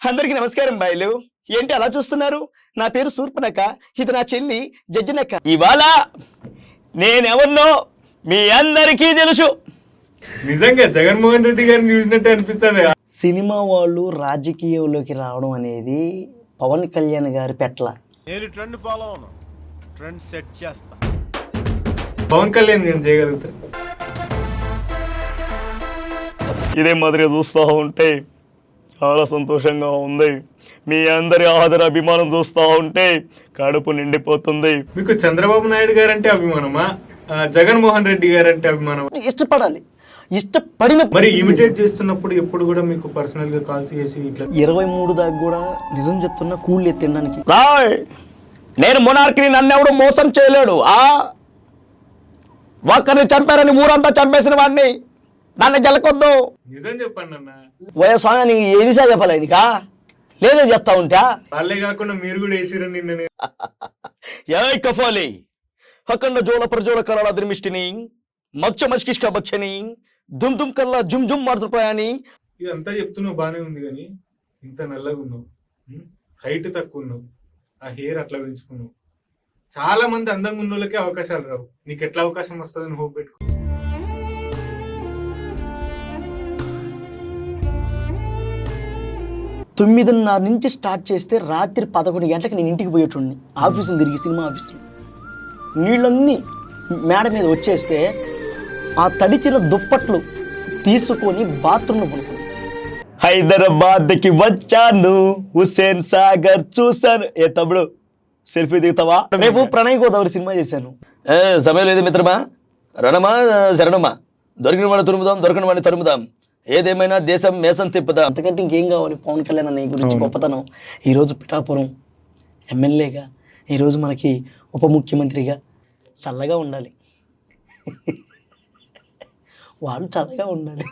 అందరికీ నమస్కారం బాయ్లు. ఏంటి అలా చూస్తున్నారు? నా పేరు శూర్పణఖ, ఇది నా చెల్లి జజ్జనక్క. ఇవాళ నేనెవరినో మీ అందరికీ తెలుసు. నిజంగా జగన్మోహన్ రెడ్డి గారిని చూసినట్టే అనిపిస్తుంది. సినిమా వాళ్ళు రాజకీయంలోకి రావడం అనేది పవన్ కళ్యాణ్ గారి పెట్ల. నేను ట్రెండ్ ఫాలో అవును, ట్రెండ్ సెట్ చేస్తా. పవన్ కళ్యాణ్ గారిని చేయగలుగుతారు. ఇదే మాదిరిగా చూస్తూ ఉంటే చాలా సంతోషంగా ఉంది. మీ అందరి ఆదర అభిమానం చూస్తూ ఉంటే కడుపు నిండిపోతుంది. మీకు చంద్రబాబు నాయుడు గారు అంటే అభిమానమా, జగన్మోహన్ రెడ్డి గారు అంటే అభిమానమా? ఇష్టపడాలి, ఇష్టపడిన మరి ఇమిటేట్ చేస్తున్నప్పుడు ఎప్పుడు కూడా మీకు పర్సనల్ గా కాల్ చేసి ఇట్లా 23 దాకా కూడా నిజం చెప్తున్నా కూళ్ళు తినడానికి. నేను మొనార్కిని, నన్నెవడు మోసం చేయలేడు. ఒక్కరిని చంపారని ఊరంతా చంపేసిన వాడిని నన్ను గెలకొద్దు. నిజం చెప్పండి అన్న. వయస్వామి నీకు ఎన్నిసార్లు చెప్పాలి? నీకా లేదే చెప్తా ఉంటా. వాళ్ళే కాకుండా మీరు కూడా వేసిరండి నిన్న. ఏ కఫాలి అఖండ జోల ప్రజోల కరాల దృమిష్టిని మచ్చ మచ్కిష్క బచ్చని దుమ్ దుమ్ కల్లా జుమ్ జుమ్ మారుతుపోయాని. ఇదంతా చెప్తున్నావు బానే ఉంది, కానీ ఇంత నల్లగా ఉన్నావు, హైట్ తక్కువ ఉన్నావు, ఆ హెయిర్ అట్లా పెంచుకున్నావు. చాలా మంది అందంగా ఉన్న వాళ్ళకే అవకాశాలు రావు, నీకు ఎట్లా అవకాశం వస్తుందని హోప్ పెట్టుకో. 9:30 నుంచి స్టార్ట్ చేస్తే రాత్రి 11 గంటలకు నేను ఇంటికి పోయేటోడిని. ఆఫీసులు తిరిగి, సినిమా ఆఫీసులు నీళ్ళన్నీ మేడ మీద వచ్చేస్తే ఆ తడిచిన దుప్పట్లు తీసుకొని బాత్రూంలో పడుకుని హైదరాబాద్కి వచ్చాను, హుస్సేన్ సాగర్ చూశాను. ఏ తమ్ముడు సెల్ఫీ దిగుతావా? రేపు ప్రణయ్ గోదావరి సినిమా చేశాను. సమయం లేదు మిత్రమా, రణమా శరణమా, దొరికిన వాడిని తురుముదాం, దొరికిన వాడిని తరుముదాం, ఏదేమైనా దేశం మేసం తిప్పుదాం. అంతకంటే ఇంకేం కావాలి? పవన్ కళ్యాణ్ అన్న గురించి గొప్పతనం. ఈరోజు పిఠాపురం ఎమ్మెల్యేగా, ఈరోజు మనకి ఉప ముఖ్యమంత్రిగా చల్లగా ఉండాలి. వాళ్ళు చల్లగా ఉండాలి.